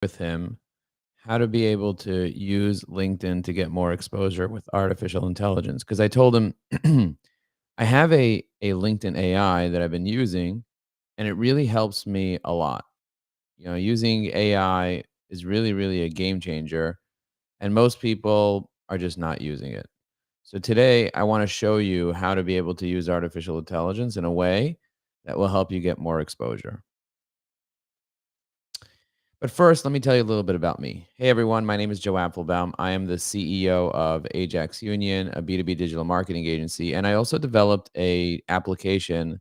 with him how to be able to use LinkedIn to get more exposure with artificial intelligence. Because I told him I have a LinkedIn AI that I've been using, and it really helps me a lot. Using AI is really, really a game changer, and most people are just not using it. So today, I want to show you how to be able to use artificial intelligence in a way that will help you get more exposure. But first, let me tell you a little bit about me. Hey everyone, my name is Joe Applebaum. I am the CEO of Ajax Union, a B2B digital marketing agency, and I also developed a application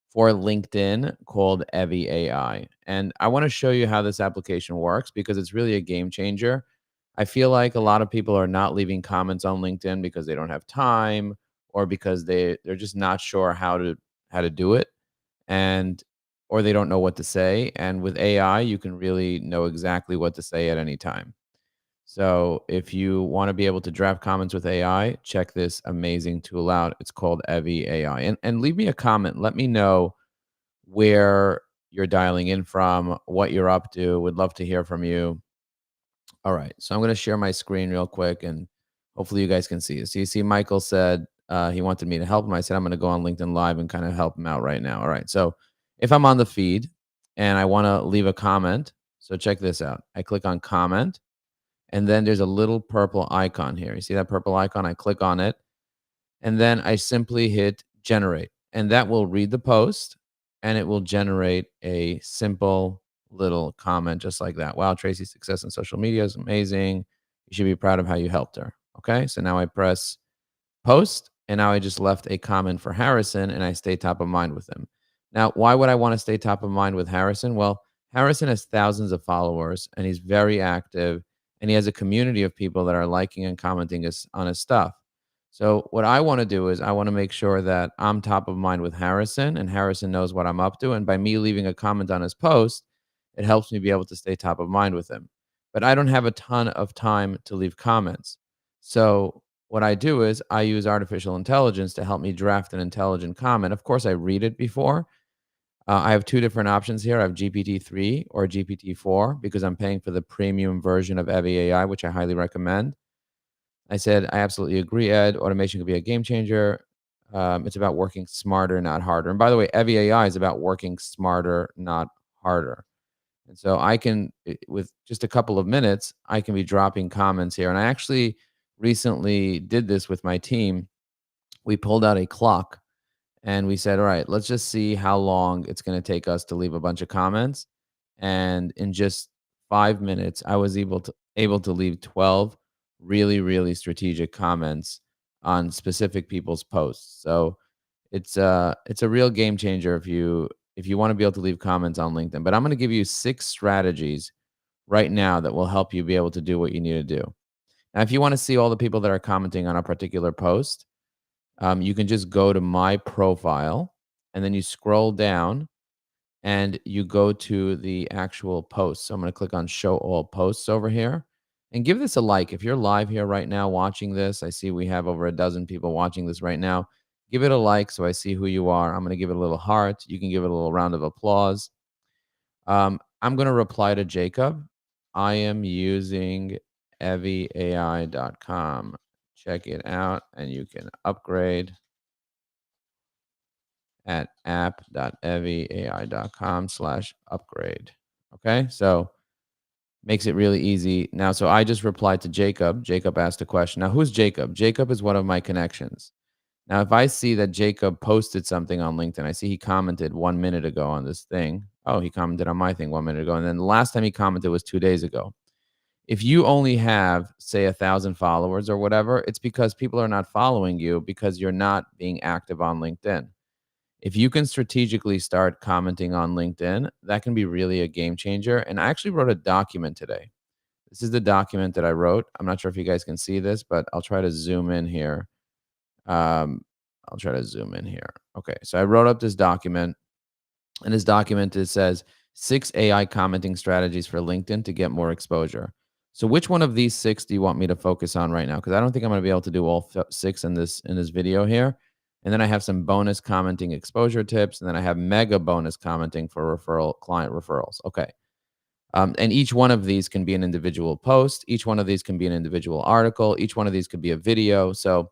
for LinkedIn called Evie AI. And I want to show you how this application works because it's really a game changer. I feel like a lot of people are not leaving comments on LinkedIn because they don't have time or because they're just not sure how to do it, and or they don't know what to say. And with AI, you can really know exactly what to say at any time. So if you want to be able to draft comments with AI, check this amazing tool out. It's called Evie AI. And leave me a comment. Let me know where you're dialing in from, what you're up to. Would love to hear from you. All right. So I'm going to share my screen real quick and hopefully you guys can see it. So you see, Michael said he wanted me to help him. I said, I'm going to go on LinkedIn Live and kind of help him out right now. All right. So if I'm on the feed and I want to leave a comment, so check this out. I click on comment and then there's a little purple icon here. You see that purple icon? I click on it and then I simply hit generate, and that will read the post and it will generate a simple little comment just like that. Wow, Tracy's success in social media is amazing. You should be proud of how you helped her. Okay, so now I press post, and now I just left a comment for Harrison and I stay top of mind with him. Now, why would I want to stay top of mind with Harrison? Well, Harrison has thousands of followers and he's very active, and he has a community of people that are liking and commenting on his stuff. So what I want to do is I want to make sure that I'm top of mind with Harrison and Harrison knows what I'm up to. And by me leaving a comment on his post, it helps me be able to stay top of mind with him. But I don't have a ton of time to leave comments. So what I do is I use artificial intelligence to help me draft an intelligent comment. Of course, I read it before. I have two different options here. I have GPT-3 or GPT-4 because I'm paying for the premium version of Evie AI, which I highly recommend. I said, I absolutely agree, Ed. Automation could be a game changer. It's about working smarter, not harder. And by the way, Evie AI is about working smarter, not harder. And so I can, with just a couple of minutes, I can be dropping comments here. And I actually recently did this with my team. We pulled out a clock and we said, all right, let's just see how long it's going to take us to leave a bunch of comments. And in just 5 minutes, I was able to leave 12 really, really strategic comments on specific people's posts. So it's a real game changer if you want to be able to leave comments on LinkedIn. But I'm going to give you 6 strategies right now that will help you be able to do what you need to do. Now, if you want to see all the people that are commenting on a particular post, you can just go to my profile and then you scroll down and you go to the actual post. So I'm going to click on show all posts over here and give this a like. If you're live here right now watching this, I see we have over a dozen people watching this right now. Give it a like so I see who you are. I'm going to give it a little heart. You can give it a little round of applause. I'm going to reply to Jacob. I am using evieai.com. Check it out and you can upgrade at app.evieai.com/upgrade. Okay, so makes it really easy. Now, so I just replied to Jacob. Jacob asked a question. Now, who's Jacob? Jacob is one of my connections. Now, if I see that Jacob posted something on LinkedIn, I see he commented 1 minute ago on this thing. Oh, he commented on my thing 1 minute ago. And then the last time he commented was 2 days ago. If you only have, say, 1,000 followers or whatever, it's because people are not following you because you're not being active on LinkedIn. If you can strategically start commenting on LinkedIn, that can be really a game changer. And I actually wrote a document today. This is the document that I wrote. I'm not sure if you guys can see this, but I'll try to zoom in here. I'll try to zoom in here. Okay, so I wrote up this document, and this document it says 6 AI commenting strategies for LinkedIn to get more exposure. So which one of these 6 do you want me to focus on right now? Because I don't think I'm going to be able to do all 6 in this video here. And then I have some bonus commenting exposure tips, and then I have mega bonus commenting for client referrals. Okay. And each one of these can be an individual post. Each one of these can be an individual article. Each one of these could be a video. So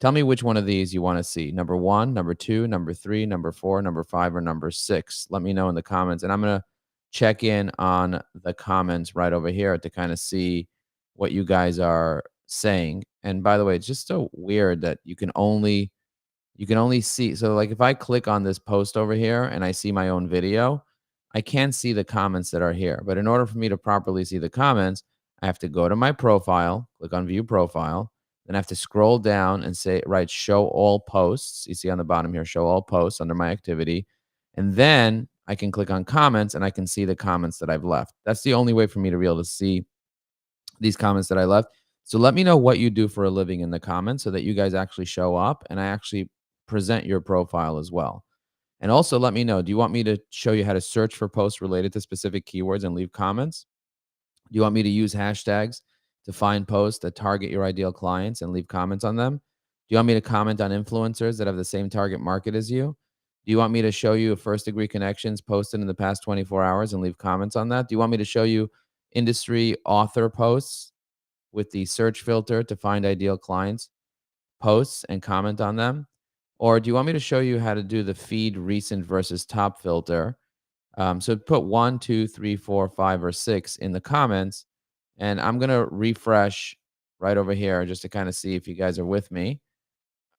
tell me which one of these you want to see. Number one, number two, number three, number four, number five, or number six. Let me know in the comments. And I'm going to check in on the comments right over here to kind of see what you guys are saying. And by the way, it's just so weird that you can only see, so, like, if I click on this post over here and I see my own video, I can't see the comments that are here. But in order for me to properly see the comments, I have to go to my profile, click on view profile, then I have to scroll down and say, right, show all posts. You see on the bottom here, show all posts under my activity. And then I can click on comments and I can see the comments that I've left. That's the only way for me to be able to see these comments that I left. So let me know what you do for a living in the comments so that you guys actually show up and I actually present your profile as well. And also let me know, do you want me to show you how to search for posts related to specific keywords and leave comments? Do you want me to use hashtags to find posts that target your ideal clients and leave comments on them? Do you want me to comment on influencers that have the same target market as you? Do you want me to show you first degree connections posted in the past 24 hours and leave comments on that? Do you want me to show you industry author posts with the search filter to find ideal clients, posts, and comment on them? Or do you want me to show you how to do the feed recent versus top filter? So put one, two, three, four, five, or six in the comments, and I'm gonna refresh right over here just to kind of see if you guys are with me,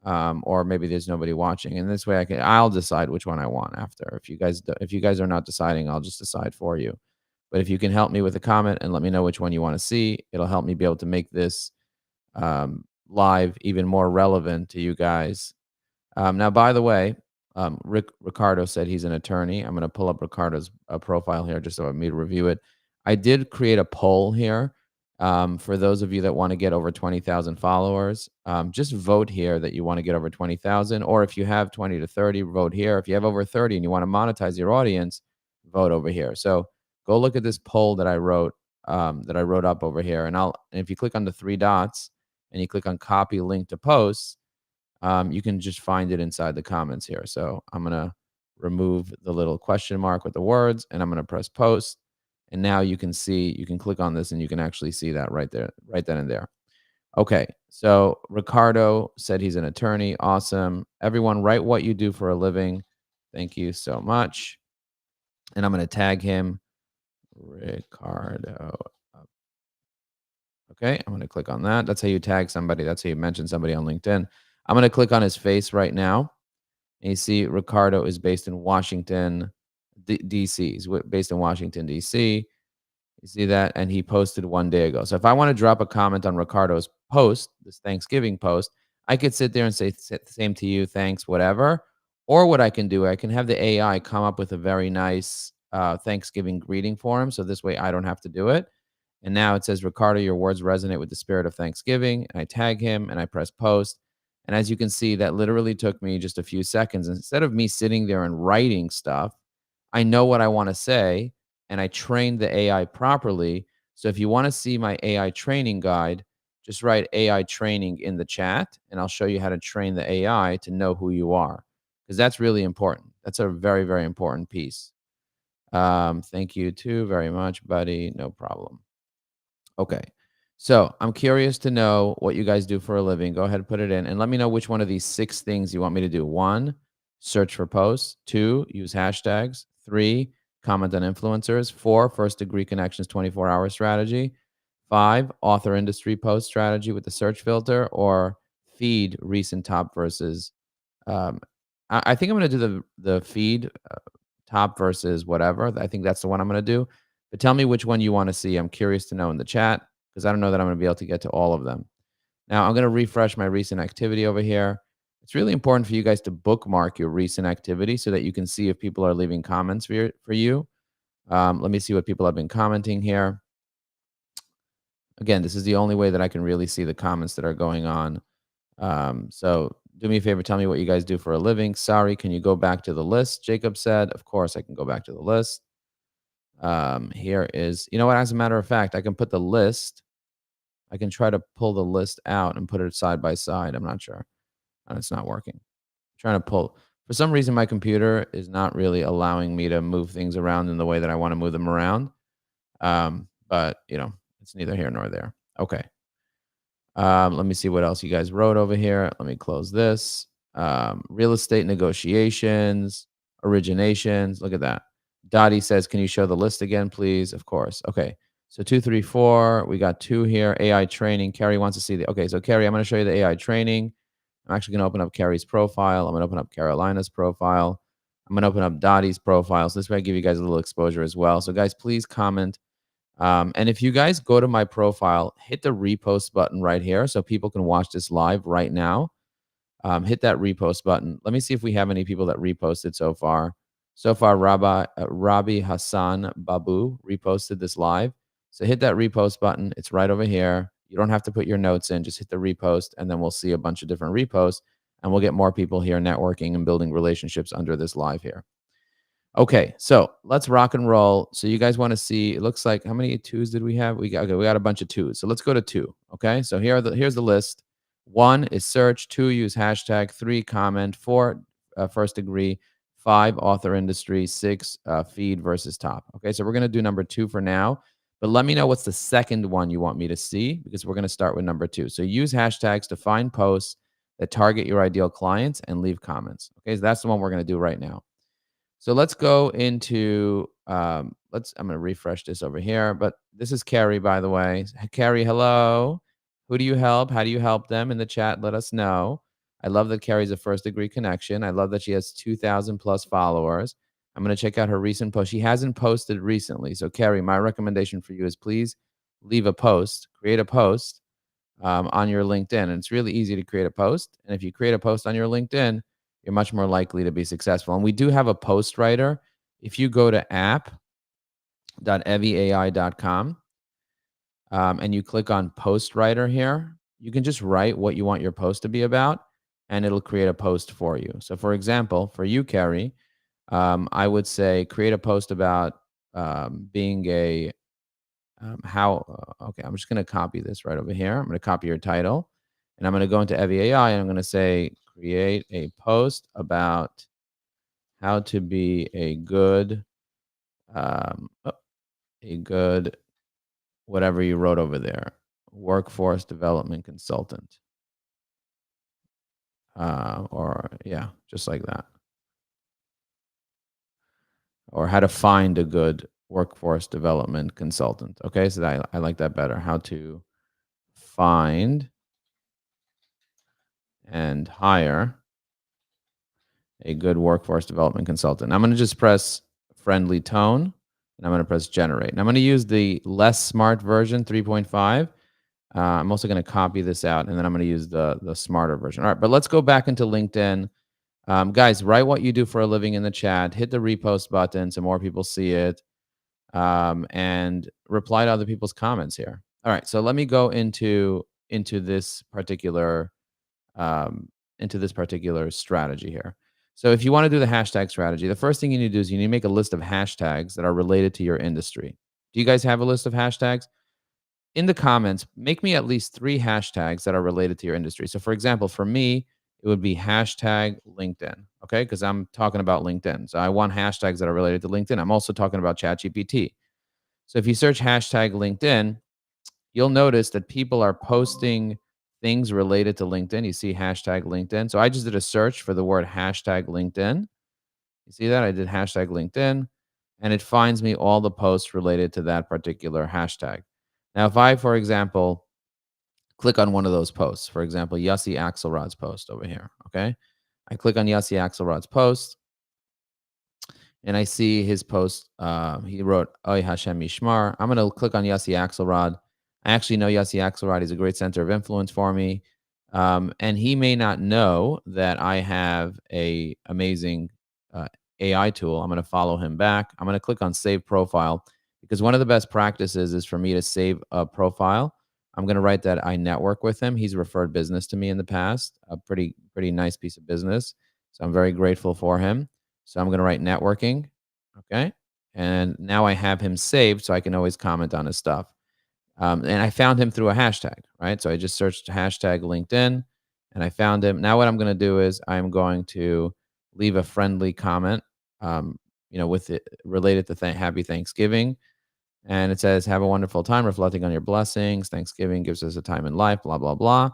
or maybe there's nobody watching. And this way, I'll decide which one I want after. If you guys are not deciding, I'll just decide for you. But if you can help me with a comment and let me know which one you want to see, it'll help me be able to make this live even more relevant to you guys. Now, by the way, Ricardo said he's an attorney. I'm going to pull up Ricardo's profile here just so I me to review it. I did create a poll here for those of you that want to get over 20,000 followers. Just vote here that you want to get over 20,000, or if you have 20 to 30, vote here. If you have over 30 and you want to monetize your audience, vote over here. So go look at this poll that I wrote up over here, and if you click on the three dots and you click on copy link to posts, you can just find it inside the comments here. So I'm going to remove the little question mark with the words and I'm going to press post. And now you can click on this and you can actually see that right there, right then and there. Okay. So Ricardo said he's an attorney. Awesome. Everyone, write what you do for a living. Thank you so much. And I'm going to tag him, Ricardo. Okay. I'm going to click on that. That's how you tag somebody. That's how you mention somebody on LinkedIn. I'm going to click on his face right now. And you see Ricardo is based in Washington, D.C. He's based in Washington, D.C. You see that? And he posted 1 day ago. So if I want to drop a comment on Ricardo's post, this Thanksgiving post, I could sit there and say, same to you, thanks, whatever. Or what I can do, I can have the AI come up with a very nice Thanksgiving greeting for him. So this way I don't have to do it. And now it says, Ricardo, your words resonate with the spirit of Thanksgiving. And I tag him and I press post. And as you can see, that literally took me just a few seconds. Instead of me sitting there and writing stuff, I know what I want to say and I trained the AI properly. So if you want to see my AI training guide, just write AI training in the chat and I'll show you how to train the AI to know who you are, because that's really important. That's a very, very important piece. Thank you too very much, buddy. No problem. Okay. So I'm curious to know what you guys do for a living. Go ahead and put it in and let me know which one of these six things you want me to do. One, search for posts. Two, use hashtags. Three, comment on influencers. Four, first degree connections 24-hour strategy. Five, author industry post strategy with the search filter, or feed recent top versus. Um, I think I'm going to do the feed top versus whatever. I think that's the one I'm going to do. But tell me which one you want to see. I'm curious to know in the chat because I don't know that I'm going to be able to get to all of them. Now, I'm going to refresh my recent activity over here. It's really important for you guys to bookmark your recent activity so that you can see if people are leaving comments for you. Let me see what people have been commenting here. Again, this is the only way that I can really see the comments that are going on. So do me a favor, tell me what you guys do for a living. Sorry, can you go back to the list? Jacob said, of course I can go back to the list. Here is, you know what, as a matter of fact, I can put the list. I can try to pull the list out and put it side by side. I'm not sure. And it's not working. I'm trying to pull. For some reason, my computer is not really allowing me to move things around in the way that I want to move them around. But it's neither here nor there. Okay. Let me see what else you guys wrote over here. Let me close this. Real estate negotiations, originations. Look at that. Dottie says, "Can you show the list again, please?" Of course. Okay. So 234. We got two here. AI training. Carrie wants to see the. Okay. So Carrie, I'm going to show you the AI training. I'm actually going to open up Carrie's profile. I'm going to open up Carolina's profile. I'm going to open up Dottie's profile. So this way I give you guys a little exposure as well. So guys, please comment. And if you guys go to my profile, hit the repost button right here so people can watch this live right now. Hit that repost button. Let me see if we have any people that reposted so far. So far, Rabi Hassan Babu reposted this live. So hit that repost button. It's right over here. You don't have to put your notes in. Just hit the repost, and then we'll see a bunch of different reposts, and we'll get more people here networking and building relationships under this live here. Okay, so let's rock and roll. So you guys want to see? It looks like how many twos did we have? We got a bunch of twos. So let's go to two. Okay, so here's the list. One is search. Two, use hashtag. Three, comment. Four, first degree. Five, author industry. Six, feed versus top. Okay, so we're gonna do number two for now. But let me know what's the second one you want me to see, because we're gonna start with number two. So use hashtags to find posts that target your ideal clients and leave comments. Okay, so that's the one we're gonna do right now. So let's go into I'm going to refresh this over here, but this is Carrie, by the way. Carrie, hello. Who do you help? How do you help them? In the chat, let us know. I love that Carrie's a first degree connection. I love that she has 2,000 plus followers. I'm going to check out her recent post. She hasn't posted recently. So Carrie, my recommendation for you is please leave a post, create a post on your LinkedIn. And it's really easy to create a post. And if you create a post on your LinkedIn, you're much more likely to be successful. And we do have a post writer. If you go to app.eviai.com and you click on post writer here, you can just write what you want your post to be about, and it'll create a post for you. So for example, for you, Carrie, I would say create a post about being a okay, I'm just going to copy this right over here. I'm going to copy your title, and I'm going to go into EviAI, and I'm going to say create a post about how to be a good whatever you wrote over there, workforce development consultant, or yeah, just like that, or how to find a good workforce development consultant. Okay, so I like that better. How to find and hire a good workforce development consultant. I'm going to just press friendly tone, and I'm going to press generate. And I'm going to use the less smart version, 3.5. I'm also going to copy this out, and then I'm going to use the smarter version. All right, but let's go back into LinkedIn. Guys, write what you do for a living in the chat. Hit the repost button so more people see it, and reply to other people's comments here. All right, so let me go into this particular strategy here. So if you want to do the hashtag strategy, the first thing you need to do is you need to make a list of hashtags that are related to your industry. Do you guys have a list of hashtags? In the comments, make me at least 3 hashtags that are related to your industry. So for example, for me, it would be hashtag LinkedIn, okay? Because I'm talking about LinkedIn. So I want hashtags that are related to LinkedIn. I'm also talking about ChatGPT. So if you search hashtag LinkedIn, you'll notice that people are posting things related to LinkedIn. You see hashtag LinkedIn. So I just did a search for the word hashtag LinkedIn. You see that? I did hashtag LinkedIn, and it finds me all the posts related to that particular hashtag. Now, if I, for example, click on one of those posts, for example, Yossi Axelrod's post over here, okay? I click on Yossi Axelrod's post, and I see his post. He wrote, Oy Hashem Mishmar. I'm going to click on Yossi Axelrod. I actually know Yossi Axelrod. He's a great center of influence for me. And he may not know that I have a amazing AI tool. I'm going to follow him back. I'm going to click on save profile, because one of the best practices is for me to save a profile. I'm going to write that I network with him. He's referred business to me in the past, a pretty nice piece of business. So I'm very grateful for him. So I'm going to write networking. Okay. And now I have him saved so I can always comment on his stuff. And I found him through a hashtag, right? So I just searched hashtag LinkedIn and I found him. Now what I'm going to do is I'm going to leave a friendly comment, with it related to Happy Thanksgiving. And it says, have a wonderful time reflecting on your blessings. Thanksgiving gives us a time in life, blah, blah, blah.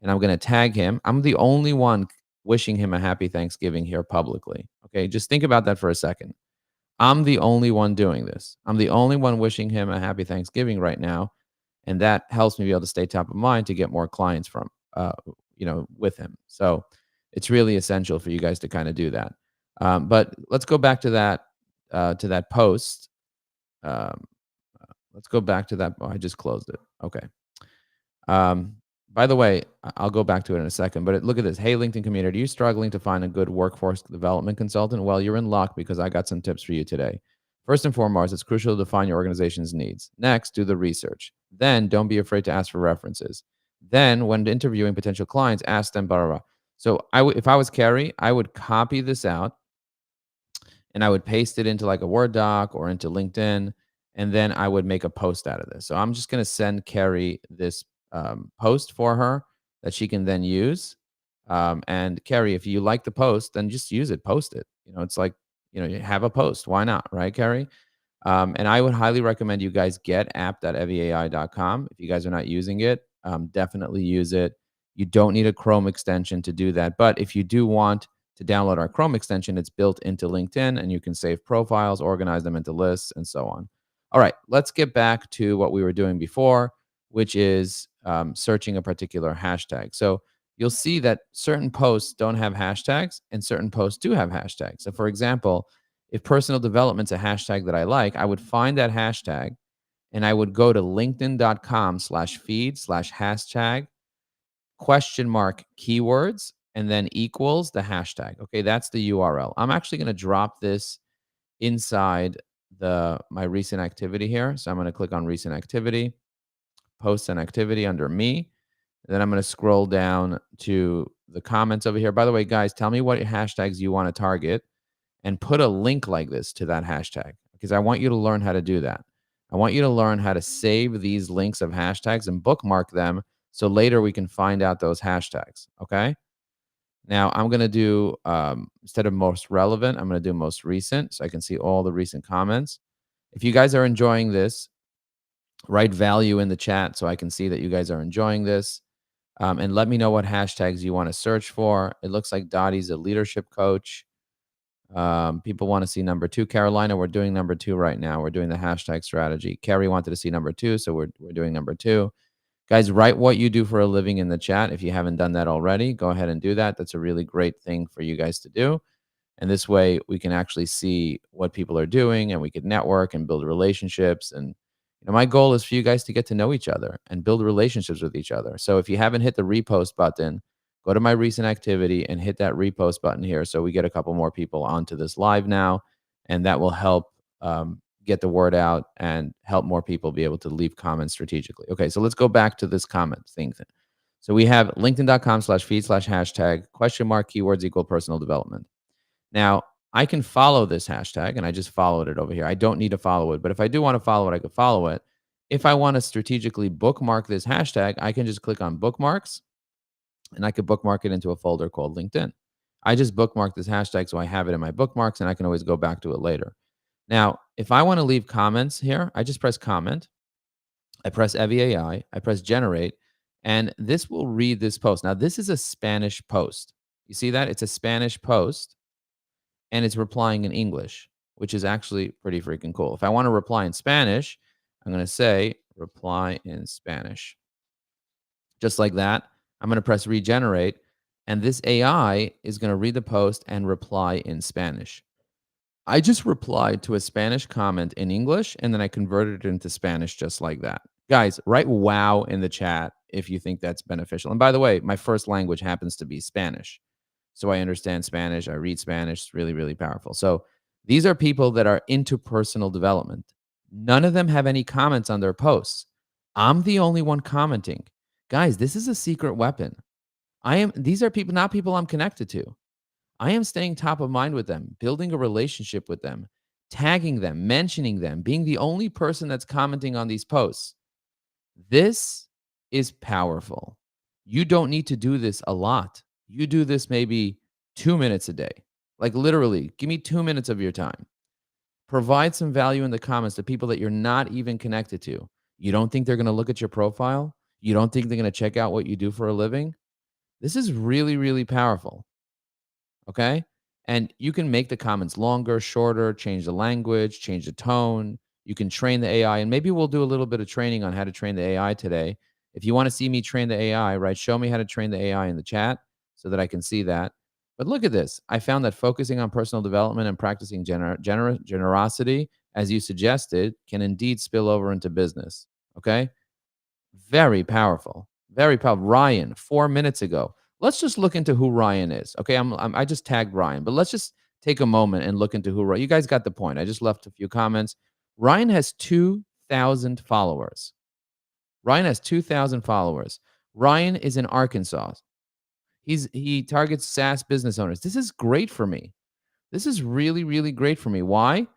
And I'm going to tag him. I'm the only one wishing him a happy Thanksgiving here publicly. Okay. Just think about that for a second. I'm the only one doing this. I'm the only one wishing him a happy Thanksgiving right now. And that helps me be able to stay top of mind to get more clients from, with him. So it's really essential for you guys to kind of do that. But let's go back to that post. Um, let's go back to that. Oh, I just closed it. Okay. Um, by the way, I'll go back to it in a second, but look at this. Hey, LinkedIn community, are you struggling to find a good workforce development consultant? Well, you're in luck because I got some tips for you today. First and foremost, it's crucial to define your organization's needs. Next, do the research. Then, don't be afraid to ask for references. Then, when interviewing potential clients, ask them, blah, blah, blah. So, if I was Carrie, I would copy this out and I would paste it into like a Word doc or into LinkedIn, and then I would make a post out of this. So I'm just going to send Carrie this post for her that she can then use. And Carrie, if you like the post, then just use it, post it. It's like, you have a post. Why not? Right, Carrie? And I would highly recommend you guys get app.eviai.com. If you guys are not using it, definitely use it. You don't need a Chrome extension to do that. But if you do want to download our Chrome extension, it's built into LinkedIn and you can save profiles, organize them into lists, and so on. All right, let's get back to what we were doing before, which is searching a particular hashtag. So you'll see that certain posts don't have hashtags and certain posts do have hashtags. So, for example, if personal development's a hashtag that I like, I would find that hashtag and I would go to linkedin.com/feed/hashtag question mark keywords and then equals the hashtag. Okay, that's the URL. I'm actually going to drop this inside my recent activity here. So I'm going to click on recent activity, post an activity under me. Then I'm going to scroll down to the comments over here. By the way, guys, tell me what hashtags you want to target and put a link like this to that hashtag because I want you to learn how to do that. I want you to learn how to save these links of hashtags and bookmark them so later we can find out those hashtags. Okay. Now I'm going to do, instead of most relevant, I'm going to do most recent so I can see all the recent comments. If you guys are enjoying this, write value in the chat so I can see that you guys are enjoying this. And let me know what hashtags you want to search for. It looks like Dottie's a leadership coach. People want to see number 2. Carolina, we're doing number 2 right now. We're doing the hashtag strategy. Carrie wanted to see number 2, so we're doing number 2. Guys, write what you do for a living in the chat. If you haven't done that already, go ahead and do that. That's a really great thing for you guys to do. And this way we can actually see what people are doing and we can network and build relationships. And my goal is for you guys to get to know each other and build relationships with each other. So if you haven't hit the repost button, go to my recent activity and hit that repost button here so we get a couple more people onto this live now. And that will help get the word out and help more people be able to leave comments strategically. Okay, so let's go back to this comment thing. So we have linkedin.com/feed/hashtag question mark keywords equal personal development. Now, I can follow this hashtag, and I just followed it over here. I don't need to follow it, but if I do want to follow it, I could follow it. If I want to strategically bookmark this hashtag, I can just click on bookmarks, and I could bookmark it into a folder called LinkedIn. I just bookmark this hashtag so I have it in my bookmarks, and I can always go back to it later. Now, if I want to leave comments here, I just press comment. I press EviAI. I press generate, and this will read this post. Now, this is a Spanish post. You see that? It's a Spanish post and it's replying in English, which is actually pretty freaking cool. If I want to reply in Spanish, I'm going to say reply in Spanish. Just like that. I'm going to press regenerate, and this AI is going to read the post and reply in Spanish. I just replied to a Spanish comment in English, and then I converted it into Spanish just like that. Guys, write wow in the chat if you think that's beneficial. And by the way, my first language happens to be Spanish. So I understand Spanish. I read Spanish. It's really, really powerful. So these are people that are into personal development. None of them have any comments on their posts. I'm the only one commenting. Guys, this is a secret weapon. These are people, not people I'm connected to. I am staying top of mind with them, building a relationship with them, tagging them, mentioning them, being the only person that's commenting on these posts. This is powerful. You don't need to do this a lot. You do this maybe 2 minutes a day. Like literally, give me 2 minutes of your time. Provide some value in the comments to people that you're not even connected to. You don't think they're going to look at your profile? You don't think they're going to check out what you do for a living? This is really, really powerful. Okay. And you can make the comments longer, shorter, change the language, change the tone. You can train the AI. And maybe we'll do a little bit of training on how to train the AI today. If you want to see me train the AI, right, show me how to train the AI in the chat so that I can see that. But look at this. I found that focusing on personal development and practicing generosity, as you suggested, can indeed spill over into business. Okay. Very powerful. Very powerful. Ryan, 4 minutes ago. Let's just look into who Ryan is. Okay, I just tagged Ryan, but let's just take a moment and look into who Ryan. You guys got the point. I just left a few comments. Ryan has 2,000 followers. Ryan has 2,000 followers. Ryan is in Arkansas. He targets SaaS business owners. This is great for me. This is really, really great for me. Why?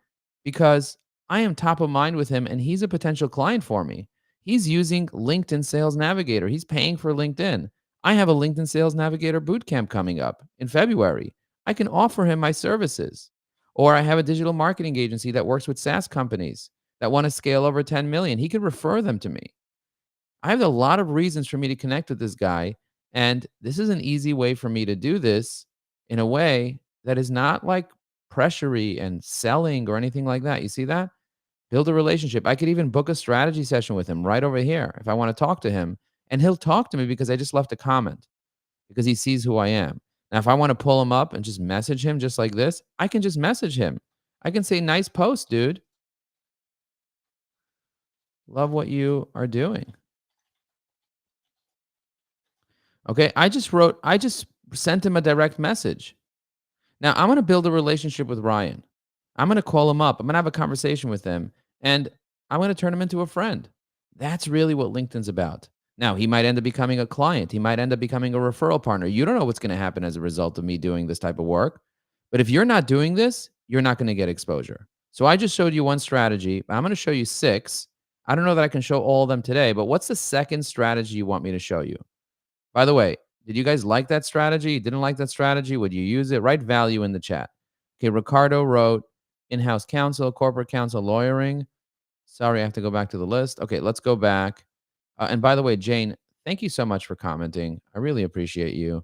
Because I am top of mind with him and he's a potential client for me. He's using LinkedIn Sales Navigator. He's paying for LinkedIn. I have a LinkedIn Sales Navigator bootcamp coming up in February. I can offer him my services. Or I have a digital marketing agency that works with SaaS companies that want to scale over 10 million. He could refer them to me. I have a lot of reasons for me to connect with this guy. And this is an easy way for me to do this in a way that is not like pressury and selling or anything like that. You see that? Build a relationship. I could even book a strategy session with him right over here if I want to talk to him. And he'll talk to me because I just left a comment because he sees who I am. Now, if I want to pull him up and just message him just like this, I can just message him. I can say, nice post, dude. Love what you are doing. Okay. I just sent him a direct message. Now, I'm going to build a relationship with Ryan. I'm going to call him up. I'm going to have a conversation with him and I'm going to turn him into a friend. That's really what LinkedIn's about. Now, he might end up becoming a client. He might end up becoming a referral partner. You don't know what's going to happen as a result of me doing this type of work. But if you're not doing this, you're not going to get exposure. So I just showed you one strategy. I'm going to show you 6. I don't know that I can show all of them today, but what's the second strategy you want me to show you? By the way, did you guys like that strategy? Didn't like that strategy? Would you use it? Write value in the chat. Okay, Ricardo wrote in-house counsel, corporate counsel, lawyering. Sorry, I have to go back to the list. Okay, let's go back. And by the way, Jane, thank you so much for commenting. I really appreciate you.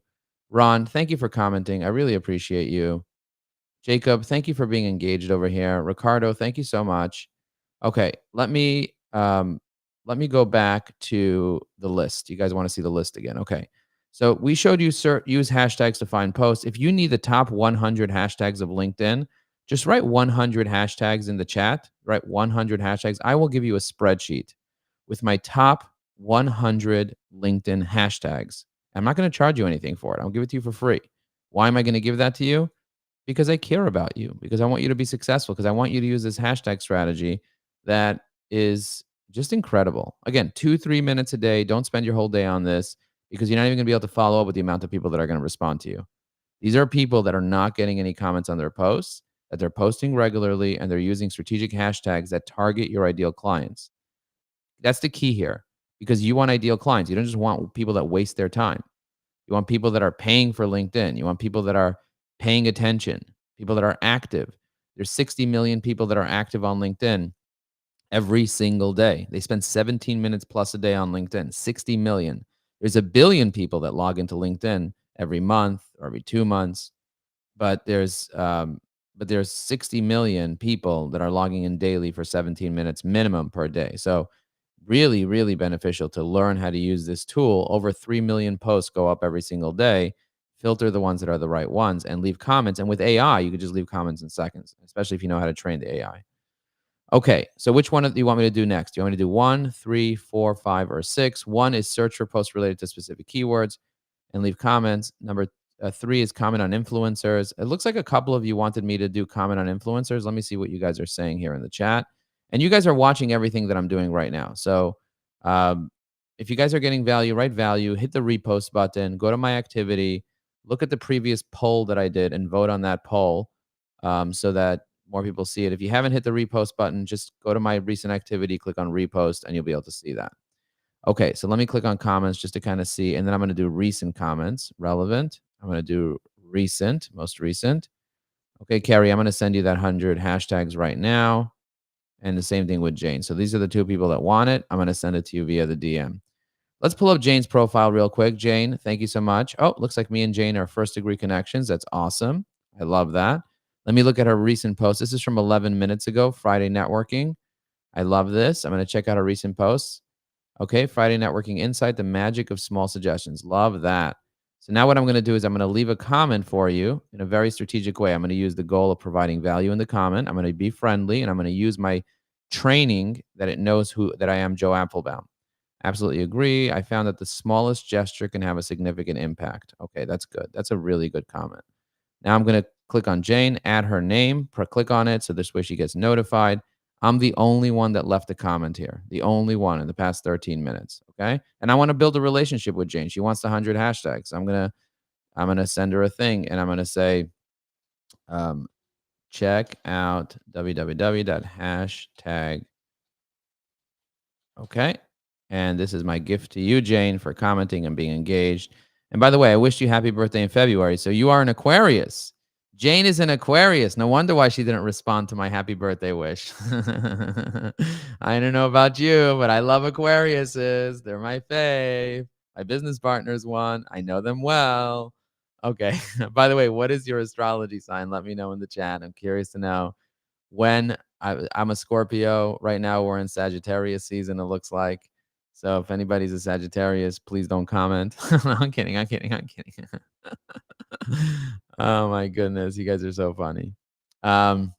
Ron, thank you for commenting. I really appreciate you. Jacob, thank you for being engaged over here. Ricardo, thank you so much. Okay, let me go back to the list. You guys want to see the list again? Okay. So we showed you use hashtags to find posts. If you need the top 100 hashtags of LinkedIn, just write 100 hashtags in the chat. Write 100 hashtags. I will give you a spreadsheet with my top 100 LinkedIn hashtags. I'm not going to charge you anything for it. I'll give it to you for free. Why am I going to give that to you? Because I care about you, because I want you to be successful, because I want you to use this hashtag strategy that is just incredible. Again, 2-3 minutes a day. Don't spend your whole day on this because you're not even going to be able to follow up with the amount of people that are going to respond to you. These are people that are not getting any comments on their posts, that they're posting regularly, and they're using strategic hashtags that target your ideal clients. That's the key here because you want ideal clients. You don't just want people that waste their time. You want people that are paying for LinkedIn. You want people that are paying attention, people that are active. There's 60 million people that are active on LinkedIn every single day. They spend 17 minutes plus a day on LinkedIn, 60 million. There's a billion people that log into LinkedIn every month or every 2 months, but there's 60 million people that are logging in daily for 17 minutes minimum per day. So really, really beneficial to learn how to use this tool. Over 3 million posts go up every single day. Filter the ones that are the right ones and leave comments. And with AI, you could just leave comments in seconds, especially if you know how to train the AI. Okay, so which one do you want me to do next? Do you want me to do 1, 3, 4, 5, or 6? 1 is search for posts related to specific keywords and leave comments. Number 3 is comment on influencers. It looks like a couple of you wanted me to do comment on influencers. Let me see what you guys are saying here in the chat. And you guys are watching everything that I'm doing right now. So if you guys are getting value, write value, hit the repost button, go to my activity, look at the previous poll that I did and vote on that poll so that more people see it. If you haven't hit the repost button, just go to my recent activity, click on repost, and you'll be able to see that. Okay, so let me click on comments just to kind of see, and then I'm going to do recent comments, relevant. I'm going to do recent, most recent. Okay, Carrie, I'm going to send you that 100 hashtags right now. And the same thing with Jane. So these are the two people that want it. I'm going to send it to you via the DM. Let's pull up Jane's profile real quick. Jane, thank you so much. Oh, looks like me and Jane are first degree connections. That's awesome. I love that. Let me look at her recent post. This is from 11 minutes ago, Friday networking. I love this. I'm going to check out her recent posts. Okay, Friday networking insight, the magic of small suggestions. Love that. So now what I'm going to do is I'm going to leave a comment for you in a very strategic way. I'm going to use the goal of providing value in the comment. I'm going to be friendly and I'm going to use my training that it knows who that I am, Joe Applebaum. Absolutely agree. I found that the smallest gesture can have a significant impact. Okay, that's good. That's a really good comment. Now I'm going to click on Jane, add her name, click on it so this way she gets notified. I'm the only one that left a comment here, the only one in the past 13 minutes. Okay. And I want to build a relationship with Jane. She wants the 100 hashtags. I'm gonna send her a thing and I'm gonna say, um, check out www.hashtag. Okay. And this is my gift to you, Jane, for commenting and being engaged. And by the way, I wished you happy birthday in February. So you are an Aquarius. Jane is an Aquarius. No wonder why she didn't respond to my happy birthday wish. I don't know about you, but I love Aquariuses. They're my fave. My business partner's one. I know them well. Okay. By the way, what is your astrology sign? Let me know in the chat. I'm curious to know when I'm a Scorpio. Right now, we're in Sagittarius season, it looks like. So if anybody's a Sagittarius, please don't comment. No, I'm kidding. I'm kidding. I'm kidding. Oh my goodness, you guys are so funny. Um,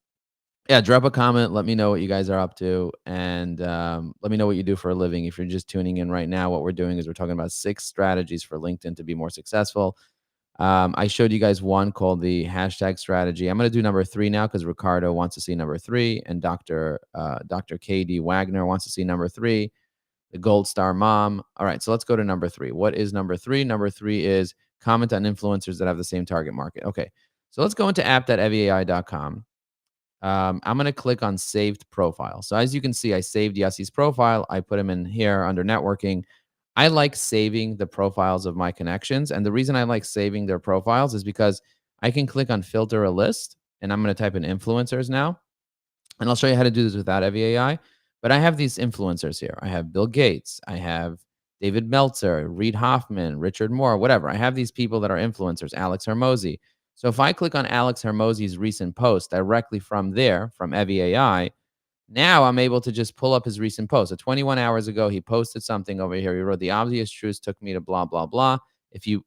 yeah, drop a comment. Let me know what you guys are up to, and let me know what you do for a living. If you're just tuning in right now, what we're doing is we're talking about 6 strategies for LinkedIn to be more successful. I showed you guys one called the hashtag strategy. I'm going to do number 3 now because Ricardo wants to see number 3, and Dr. KD Wagner wants to see number 3, the Gold Star Mom. All right, so let's go to number 3. What is number 3? Number 3 is comment on influencers that have the same target market. Okay, so let's go into app.eviai.com. I'm going to click on saved profile. So as you can see, I saved Yassi's profile. I put him in here under networking. I like saving the profiles of my connections. And the reason I like saving their profiles is because I can click on filter a list and I'm going to type in influencers now. And I'll show you how to do this without EviAI. But I have these influencers here. I have Bill Gates. I have David Meltzer, Reid Hoffman, Richard Moore, whatever. I have these people that are influencers, Alex Hermosi. So if I click on Alex Hermosi's recent post directly from there, from EviAI, now I'm able to just pull up his recent post. So 21 hours ago, he posted something over here. He wrote, "The obvious truth took me to blah blah blah. If you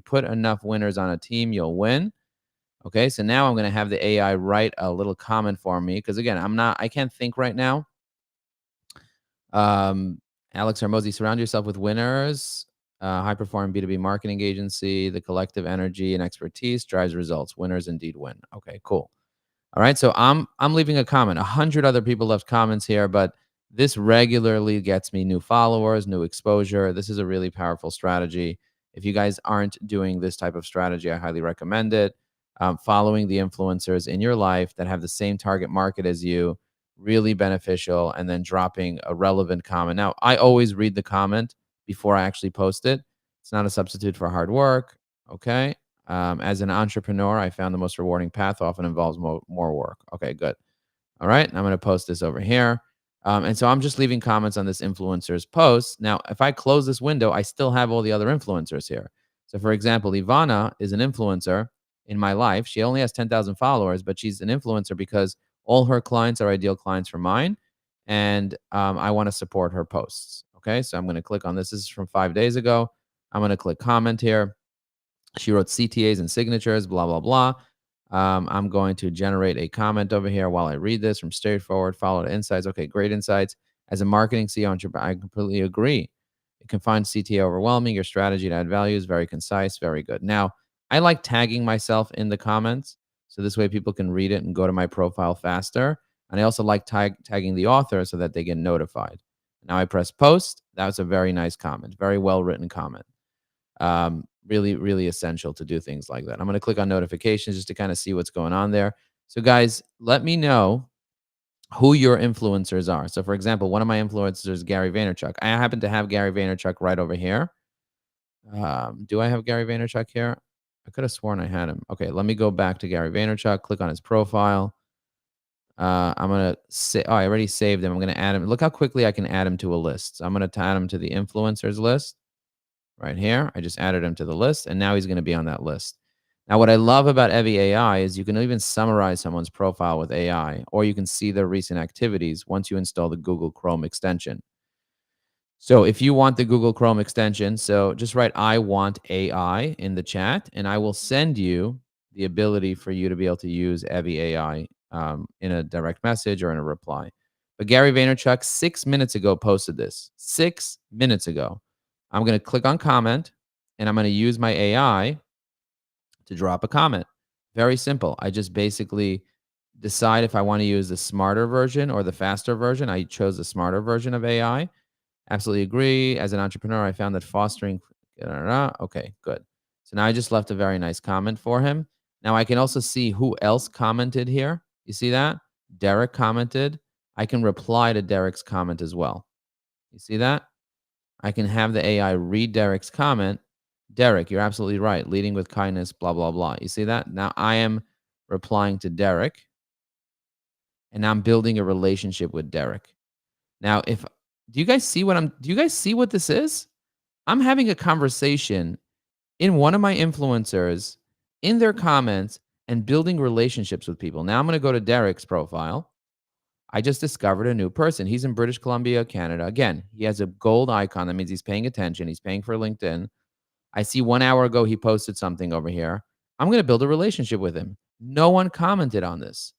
put enough winners on a team, you'll win." Okay, so now I'm going to have the AI write a little comment for me because again, I can't think right now. Um, Alex Hermosi, surround yourself with winners. High performing B2B marketing agency. The collective energy and expertise drives results. Winners indeed win. Okay, cool. All right, so I'm leaving a comment. 100 other people left comments here, but this regularly gets me new followers, new exposure. This is a really powerful strategy. If you guys aren't doing this type of strategy, I highly recommend it. Following the influencers in your life that have the same target market as you, really beneficial, and then dropping a relevant comment. Now, I always read the comment before I actually post it. It's not a substitute for hard work. Okay. As an entrepreneur, I found the most rewarding path often involves more work. Okay, good. All right. I'm going to post this over here. And so I'm just leaving comments on this influencer's post. Now, if I close this window, I still have all the other influencers here. So, for example, Ivana is an influencer in my life. She only has 10,000 followers, but she's an influencer because all her clients are ideal clients for mine. And I want to support her posts. Okay. So I'm going to click on this. This is from 5 days ago. I'm going to click comment here. She wrote CTAs and signatures, blah, blah, blah. I'm going to generate a comment over here while I read this from straightforward, follow to insights. Okay, great insights. As a marketing CEO entrepreneur, I completely agree. You can find CTA overwhelming. Your strategy to add value is very concise, very good. Now, I like tagging myself in the comments. So this way people can read it and go to my profile faster. And I also like tagging the author so that they get notified. Now I press post. That was a very nice comment, very well written comment. Really, really essential to do things like that. I'm going to click on notifications just to kind of see what's going on there. So guys, let me know who your influencers are. So for example, one of my influencers is Gary Vaynerchuk. I happen to have Gary Vaynerchuk right over here. Do I have Gary Vaynerchuk here? I could have sworn I had him. Okay, let me go back to Gary Vaynerchuk, click on his profile. I'm gonna say, oh, I already saved him. I'm gonna add him. Look how quickly I can add him to a list. So I'm gonna add him to the influencers list right here. I just added him to the list, and now he's gonna be on that list. Now, what I love about Evi AI is you can even summarize someone's profile with AI, or you can see their recent activities once you install the Google Chrome extension. So if you want the Google Chrome extension, so just write "I want AI" in the chat, and I will send you the ability for you to be able to use Evi AI in a direct message or in a reply. But Gary Vaynerchuk 6 minutes ago posted this. 6 minutes ago. I'm going to click on comment, and I'm going to use my AI to drop a comment. Very simple. I just basically decide if I want to use the smarter version or the faster version. I chose the smarter version of AI. Absolutely agree. As an entrepreneur, I found that fostering. Okay, good. So now I just left a very nice comment for him. Now I can also see who else commented here. You see that? Derek commented. I can reply to Derek's comment as well. You see that? I can have the AI read Derek's comment. Derek, you're absolutely right. Leading with kindness, blah, blah, blah. You see that? Now I am replying to Derek, and I'm building a relationship with Derek. Now, if do you guys see what this is? I'm having a conversation in one of my influencers in their comments and building relationships with people. Now I'm going to go to Derek's profile. I just discovered a new person. He's in British Columbia, Canada. Again, he has a gold icon. That means he's paying attention. He's paying for LinkedIn. I see 1 hour ago he posted something over here. I'm going to build a relationship with him. No one commented on this.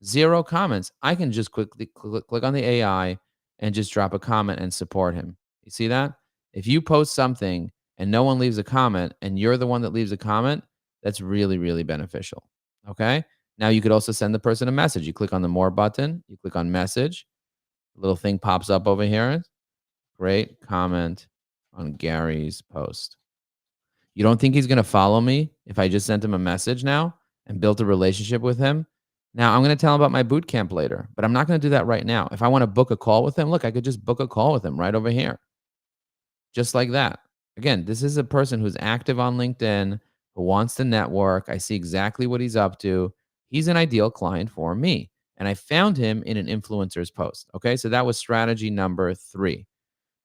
Zero comments. I can just quickly click on the AI and just drop a comment and support him. You see that? If you post something and no one leaves a comment and you're the one that leaves a comment, that's really, really beneficial. Okay. Now you could also send the person a message. You click on the more button, you click on message, a little thing pops up over here. Great comment on Gary's post. You don't think he's going to follow me if I just sent him a message now and built a relationship with him? Now, I'm going to tell him about my boot camp later, but I'm not going to do that right now. If I want to book a call with him, look, I could just book a call with him right over here, just like that. Again, this is a person who's active on LinkedIn, who wants to network. I see exactly what he's up to. He's an ideal client for me. And I found him in an influencer's post. Okay, so that was strategy number 3.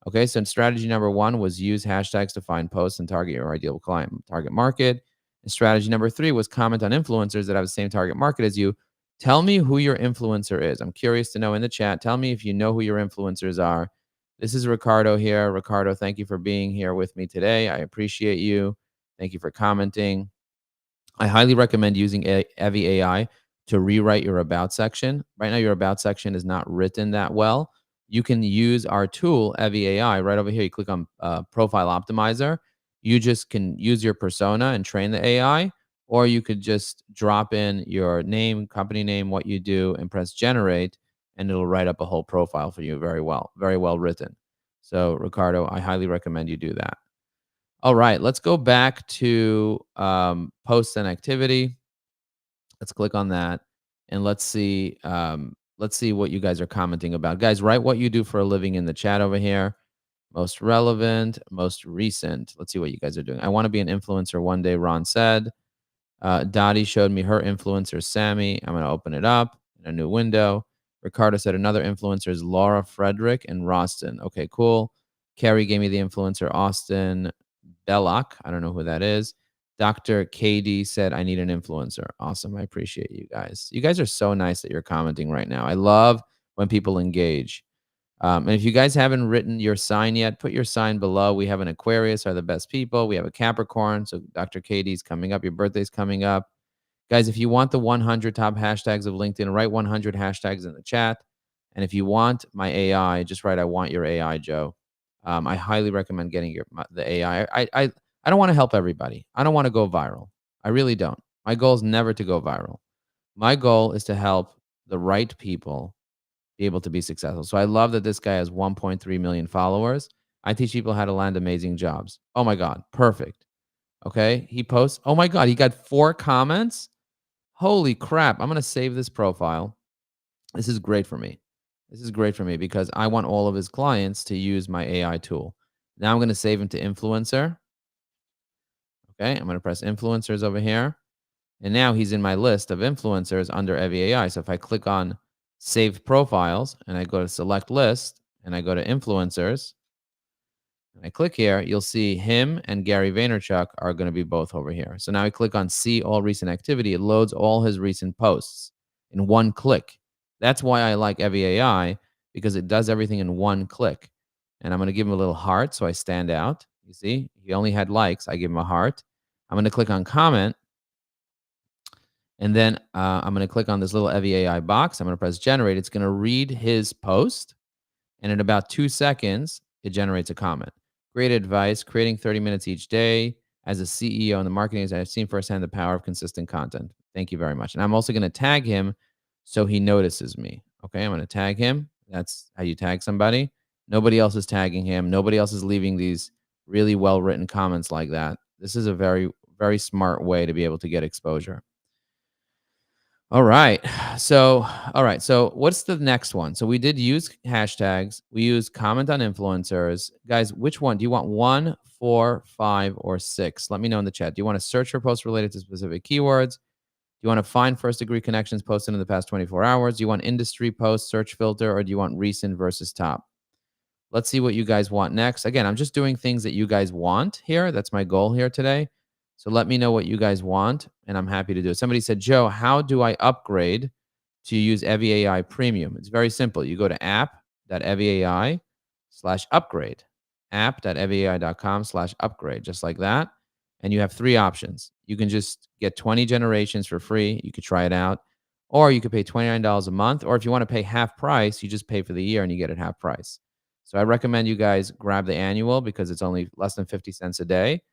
Okay, so strategy number 1 was use hashtags to find posts and target your ideal client target market. And strategy number 3 was comment on influencers that have the same target market as you. Tell me who your influencer is. I'm curious to know in the chat. Tell me if you know who your influencers are. This is Ricardo here. Ricardo, thank you for being here with me today. I appreciate you. Thank you for commenting. I highly recommend using Evi AI to rewrite your about section. Right now, your about section is not written that well. You can use our tool, Evi AI, right over here. You click on Profile Optimizer. You just can use your persona and train the AI, or you could just drop in your name, company name, what you do, and press Generate, and it'll write up a whole profile for you very well written. So, Ricardo, I highly recommend you do that. All right, let's go back to posts and activity. Let's click on that, and let's see what you guys are commenting about. Guys, write what you do for a living in the chat over here. Most relevant, most recent. Let's see what you guys are doing. I want to be an influencer one day, Ron said. Dottie showed me her influencer, Sammy. I'm going to open it up in a new window. Ricardo said another influencer is Laura Frederick and Roston. Okay, cool. Carrie gave me the influencer, Austin Belloc. I don't know who that is. Dr. KD said, I need an influencer. Awesome. I appreciate you guys. You guys are so nice that you're commenting right now. I love when people engage. And if you guys haven't written your sign yet, put your sign below. We have an Aquarius, are the best people. We have a Capricorn. So Dr. Katie's coming up. Your birthday's coming up. Guys, if you want the 100 top hashtags of LinkedIn, write 100 hashtags in the chat. And if you want my AI, just write, I want your AI, Joe. I highly recommend getting the AI. I don't want to help everybody. I don't want to go viral. I really don't. My goal is never to go viral. My goal is to help the right people be able to be successful. So I love that this guy has 1.3 million followers. I teach people how to land amazing jobs. Oh my God, perfect. Okay, he posts. Oh my God, he got 4 comments. Holy crap. I'm going to save this profile. This is great for me. This is great for me because I want all of his clients to use my AI tool. Now I'm going to save him to influencer. Okay, I'm going to press influencers over here. And now he's in my list of influencers under Evie AI. So if I click on saved profiles and I go to select list and I go to influencers and I click here, you'll see him and Gary Vaynerchuk are going to be both over here. So now I click on see all recent activity. It loads all his recent posts in one click. That's why I like Evie AI, because it does everything in one click. And I'm going to give him a little heart so I stand out. You see, he only had likes. I give him a heart. I'm going to click on comment. And then I'm going to click on this little Evie AI box. I'm going to press generate. It's going to read his post. And in about 2 seconds, it generates a comment. Great advice. Creating 30 minutes each day. As a CEO in the marketing, as I've seen firsthand the power of consistent content. Thank you very much. And I'm also going to tag him so he notices me. Okay, I'm going to tag him. That's how you tag somebody. Nobody else is tagging him. Nobody else is leaving these really well-written comments like that. This is a very, very smart way to be able to get exposure. All right. So what's the next one? So we did use hashtags. We used comment on influencers. Guys, which one? Do you want 1, 4, 5, or 6? Let me know in the chat. Do you want to search for posts related to specific keywords? Do you want to find first degree connections posted in the past 24 hours? Do you want industry post search filter, or do you want recent versus top? Let's see what you guys want next. Again, I'm just doing things that you guys want here. That's my goal here today. So let me know what you guys want, and I'm happy to do it. Somebody said, Joe, how do I upgrade to use Evie AI Premium? It's very simple. You go to app.eviai/upgrade, app.eviai.com/upgrade, just like that. And you have 3 options. You can just get 20 generations for free. You could try it out. Or you could pay $29 a month. Or if you want to pay half price, you just pay for the year and you get it half price. So I recommend you guys grab the annual because it's only less than 50 cents a day.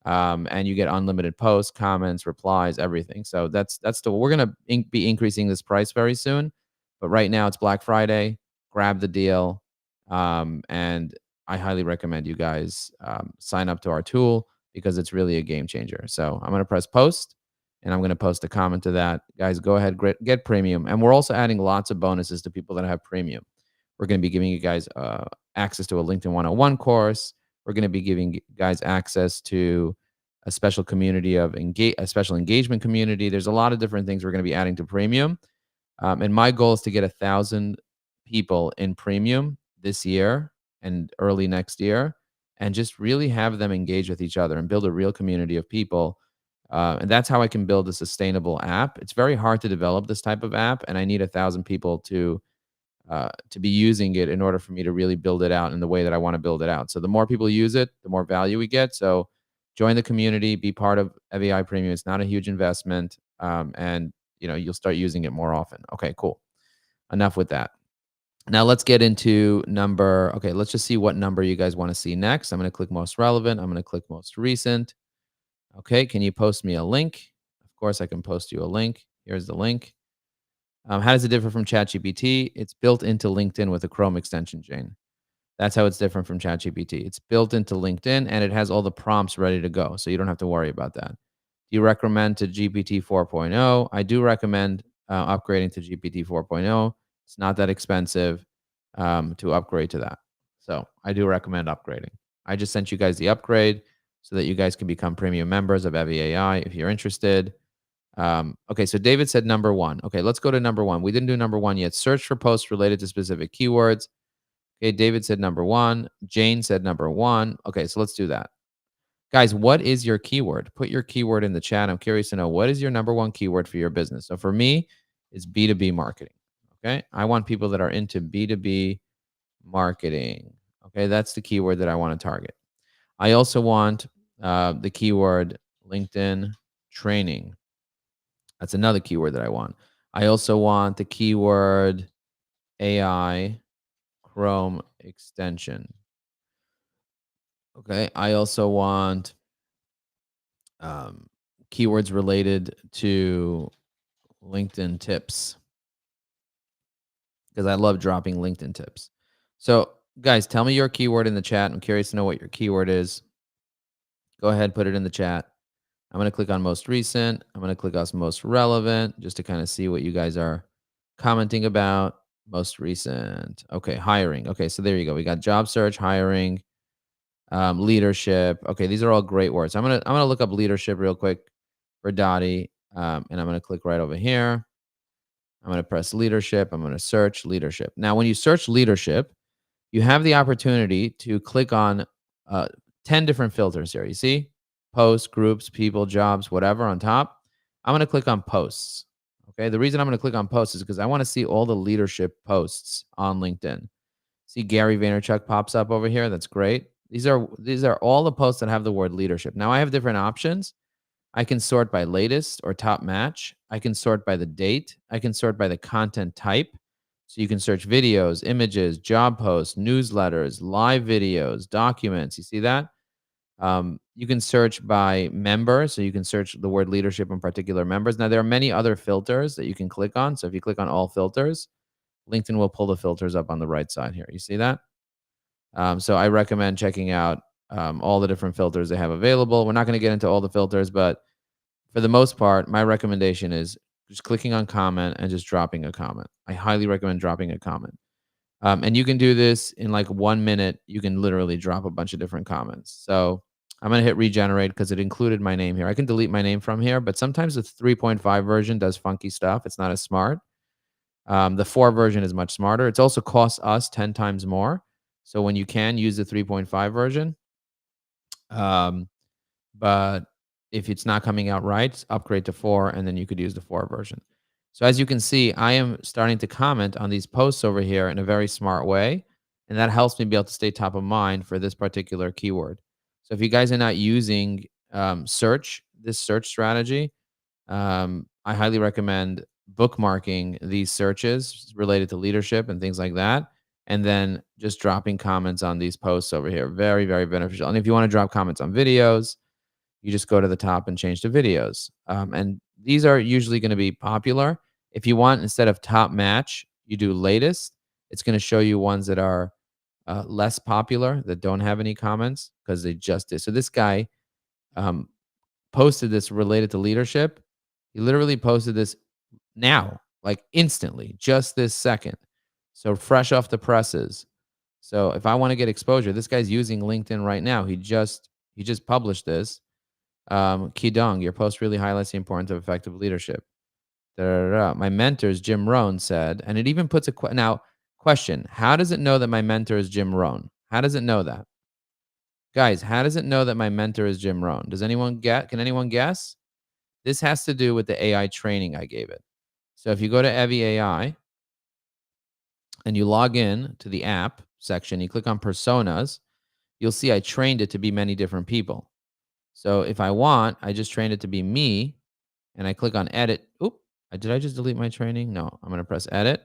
And you get unlimited posts, comments, replies, everything. So we're gonna be increasing this price very soon, but right now it's Black Friday. Grab the deal, and I highly recommend you guys sign up to our tool because it's really a game changer. So I'm gonna press post, and I'm gonna post a comment to that. Guys, go ahead, get premium, and we're also adding lots of bonuses to people that have premium. We're gonna be giving you guys access to a LinkedIn 101 course. We're going to be giving guys access to a special community of a special engagement community. There's a lot of different things we're going to be adding to premium. And my goal is to get 1,000 people in premium this year and early next year, and just really have them engage with each other and build a real community of people. And that's how I can build a sustainable app. It's very hard to develop this type of app, and I need 1,000 people to be using it in order for me to really build it out in the way that I want to build it out. So the more people use it, the more value we get. So join the community, be part of Evie AI Premium. It's not a huge investment, and you'll start using it more often. Okay, cool. Enough with that. Now let's get into number. Okay, let's just see what number you guys want to see next. I'm going to click most relevant. I'm going to click most recent. Okay, can you post me a link? Of course, I can post you a link. Here's the link. How does it differ from ChatGPT? It's built into LinkedIn with a Chrome extension, Jane. That's how it's different from ChatGPT. It's built into LinkedIn and it has all the prompts ready to go. So you don't have to worry about that. Do you recommend to GPT 4.0? I do recommend upgrading to GPT 4.0. It's not that expensive to upgrade to that. So I do recommend upgrading. I just sent you guys the upgrade so that you guys can become premium members of Evie AI if you're interested. Okay, so David said number 1. Okay, let's go to number 1. We didn't do number 1 yet. Search for posts related to specific keywords. Okay, David said number 1. Jane said number 1. Okay, so let's do that. Guys, what is your keyword? Put your keyword in the chat. I'm curious to know, what is your number 1 keyword for your business? So for me, it's B2B marketing. Okay, I want people that are into B2B marketing. Okay, that's the keyword that I want to target. I also want the keyword LinkedIn training. That's another keyword that I want. I also want the keyword AI Chrome extension. Okay. I also want keywords related to LinkedIn tips because I love dropping LinkedIn tips. So, guys, tell me your keyword in the chat. I'm curious to know what your keyword is. Go ahead, put it in the chat. I'm going to click on most recent. I'm going to click on most relevant just to kind of see what you guys are commenting about. Most recent. Okay, hiring. Okay, so there you go. We got job search, hiring. leadership. Okay, these are all great words. I'm gonna look up leadership real quick for Dottie, and I'm gonna click right over here. I'm gonna press leadership. I'm gonna search leadership. Now, when you search leadership, you have the opportunity to click on uh, 10 different filters here. You see posts, groups, people, jobs, whatever on top. I'm going to click on posts. Okay. The reason I'm going to click on posts is because I want to see all the leadership posts on LinkedIn. See Gary Vaynerchuk pops up over here. That's great. These are all the posts that have the word leadership. Now I have different options. I can sort by latest or top match. I can sort by the date. I can sort by the content type. So you can search videos, images, job posts, newsletters, live videos, documents. You see that? You can search by member. So you can search the word leadership in particular members. Now, there are many other filters that you can click on. So if you click on all filters, LinkedIn will pull the filters up on the right side here. You see that? So I recommend checking out all the different filters they have available. We're not going to get into all the filters, but for the most part, my recommendation is just clicking on comment and just dropping a comment. I highly recommend dropping a comment. And you can do this in like 1 minute. You can literally drop a bunch of different comments. So I'm going to hit regenerate because it included my name here. I can delete my name from here, but sometimes the 3.5 version does funky stuff. It's not as smart. The 4 version is much smarter. It's also costs us 10 times more. So when you can use the 3.5 version, um, but if it's not coming out right, upgrade to 4, and then you could use the 4 version. So as you can see, I am starting to comment on these posts over here in a very smart way, and that helps me be able to stay top of mind for this particular keyword. So if you guys are not using this search strategy, I highly recommend bookmarking these searches related to leadership and things like that, and then just dropping comments on these posts over here. Very, very beneficial. And if you want to drop comments on videos, you just go to the top and change to videos. And these are usually going to be popular. If you want, instead of top match, you do latest. It's going to show you ones that are less popular, that don't have any comments because they just did. So this guy um, posted this related to leadership. He literally posted this now, like instantly, just this second. So fresh off the presses. So if I want to get exposure, this guy's using LinkedIn right now. He just published this. Kidong, your post really highlights the importance of effective leadership. Da, da, da, da. My mentors, Jim Rohn, said, and it even puts now question: how does it know that my mentor is Jim Rohn? How does it know that, guys? How does it know that my mentor is Jim Rohn? Does anyone get? Can anyone guess? This has to do with the AI training I gave it. So if you go to Evie AI and you log in to the app section, you click on personas, you'll see I trained it to be many different people. So if I want, I just trained it to be me, and I click on edit. Oop, did I just delete my training? No, I'm going to press edit.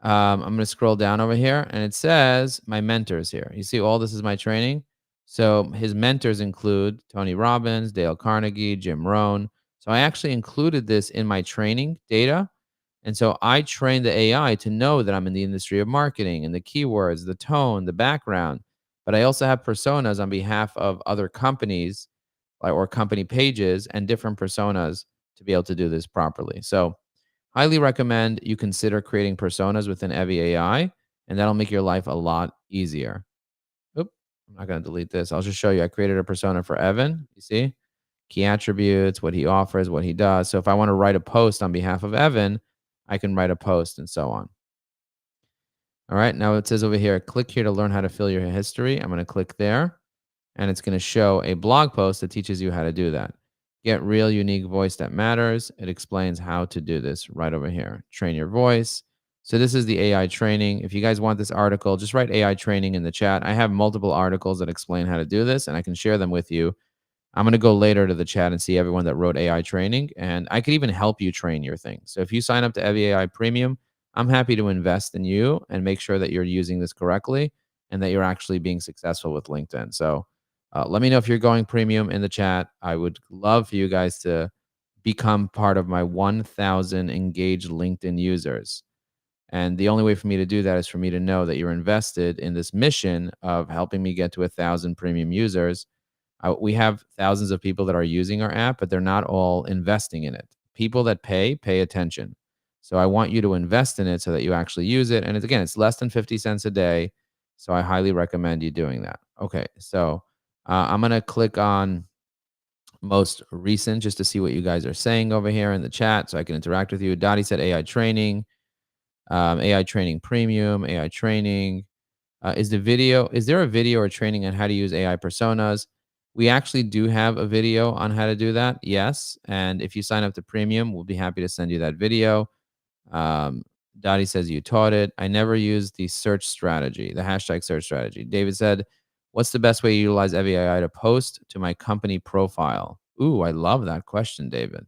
I'm going to scroll down over here, and it says my mentors here. You see all this is my training. So his mentors include Tony Robbins, Dale Carnegie, Jim Rohn. So I actually included this in my training data. And so I trained the AI to know that I'm in the industry of marketing and the keywords, the tone, the background. But I also have personas on behalf of other companies or company pages and different personas to be able to do this properly. So highly recommend you consider creating personas within Evie AI, and that'll make your life a lot easier. Oop, I'm not going to delete this. I'll just show you. I created a persona for Evan. You see? Key attributes, what he offers, what he does. So if I want to write a post on behalf of Evan, I can write a post and so on. All right. Now it says over here, click here to learn how to fill your history. I'm going to click there, and it's going to show a blog post that teaches you how to do that. Get real, unique voice that matters. It explains how to do this right over here. Train your voice. So this is the AI training. If you guys want this article, just write AI training in the chat. I have multiple articles that explain how to do this, and I can share them with you. I'm going to go later to the chat and see everyone that wrote AI training, and I could even help you train your thing. So if you sign up to Evie AI Premium, I'm happy to invest in you and make sure that you're using this correctly and that you're actually being successful with LinkedIn. So let me know if you're going premium in the chat. I would love for you guys to become part of my 1,000 engaged LinkedIn users. And the only way for me to do that is for me to know that you're invested in this mission of helping me get to 1,000 premium users. We have thousands of people that are using our app, but they're not all investing in it. People that pay attention. So I want you to invest in it so that you actually use it. And again, it's less than 50 cents a day. So I highly recommend you doing that. Okay. So I'm going to click on most recent just to see what you guys are saying over here in the chat so I can interact with you. Dottie said AI training, AI training premium, AI training. Is there a video or training on how to use AI personas? We actually do have a video on how to do that. Yes. And if you sign up to premium, we'll be happy to send you that video. Um, Dottie says you taught it. I never used the search strategy, the hashtag search strategy. David said, what's the best way to utilize EviAI to post to my company profile? Ooh, I love that question, David.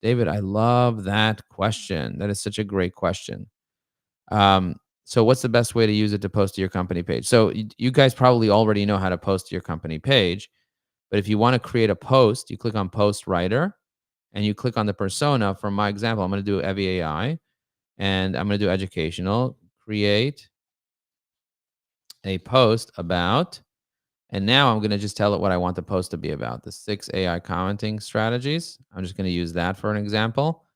David, I love that question. That is such a great question. Um, so what's the best way to use it to post to your company page? So you guys probably already know how to post to your company page, but if you want to create a post, you click on Post Writer and you click on the persona. For my example, I'm going to do EviAI and I'm going to do educational, create a post about, and now I'm going to just tell it what I want the post to be about, the 6 AI commenting strategies. I'm just going to use that for an example.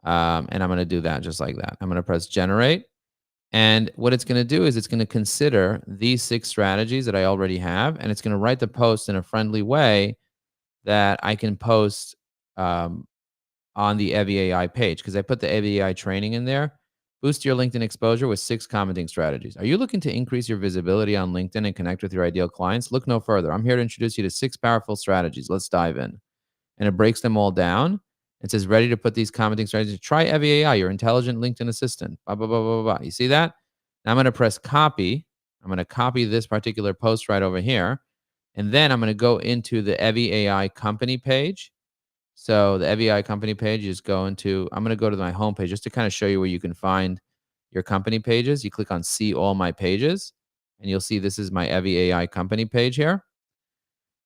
And I'm going to do that just like that. I'm going to press generate. And what it's going to do is it's going to consider these 6 strategies that I already have, and it's going to write the post in a friendly way that I can post on the EviAI page because I put the EviAI training in there. Boost your LinkedIn exposure with 6 commenting strategies. Are you looking to increase your visibility on LinkedIn and connect with your ideal clients? Look no further. I'm here to introduce you to 6 powerful strategies. Let's dive in. And it breaks them all down. It says, ready to put these commenting strategies. Try EviAI, your intelligent LinkedIn assistant. Blah, blah, blah, blah, blah. You see that? Now I'm going to press copy. I'm going to copy this particular post right over here. And then I'm going to go into the EviAI company page. So the EviAI company page, you just go into, I'm going to go to my homepage just to kind of show you where you can find your company pages. You click on see all my pages and you'll see this is my EviAI company page here.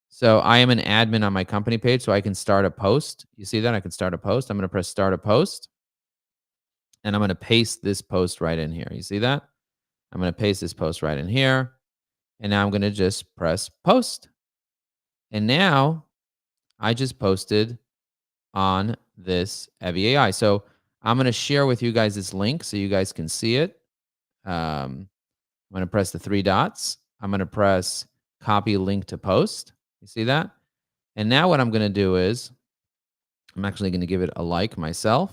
So I am an admin on my company page, so I can start a post. You see that? I can start a post. I'm going to press start a post and I'm going to paste this post right in here. You see that? I'm going to paste this post right in here. And now I'm going to just press post. And now I just posted on this EviAI. So I'm going to share with you guys this link so you guys can see it. I'm going to press the 3 dots. I'm going to press copy link to post. You see that? And now what I'm going to do is I'm actually going to give it a like myself.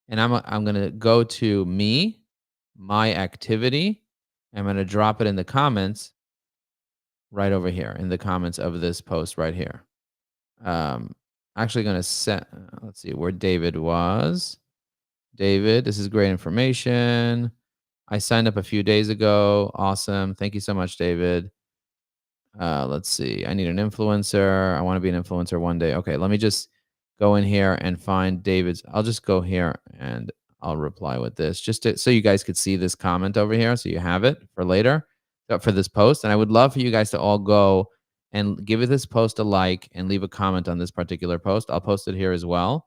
And I'm going to go to me, my activity. I'm going to drop it in the comments right over here in the comments of this post right here. Actually going to set, let's see where David was. David, this is great information. I signed up a few days ago. Awesome. Thank you so much, David. Let's see. I need an influencer. I want to be an influencer one day. Okay, let me just go in here and find David's. I'll just go here and I'll reply with this just so you guys could see this comment over here. So you have it for later for this post. And I would love for you guys to all go and give this post a like and leave a comment on this particular post. I'll post it here as well.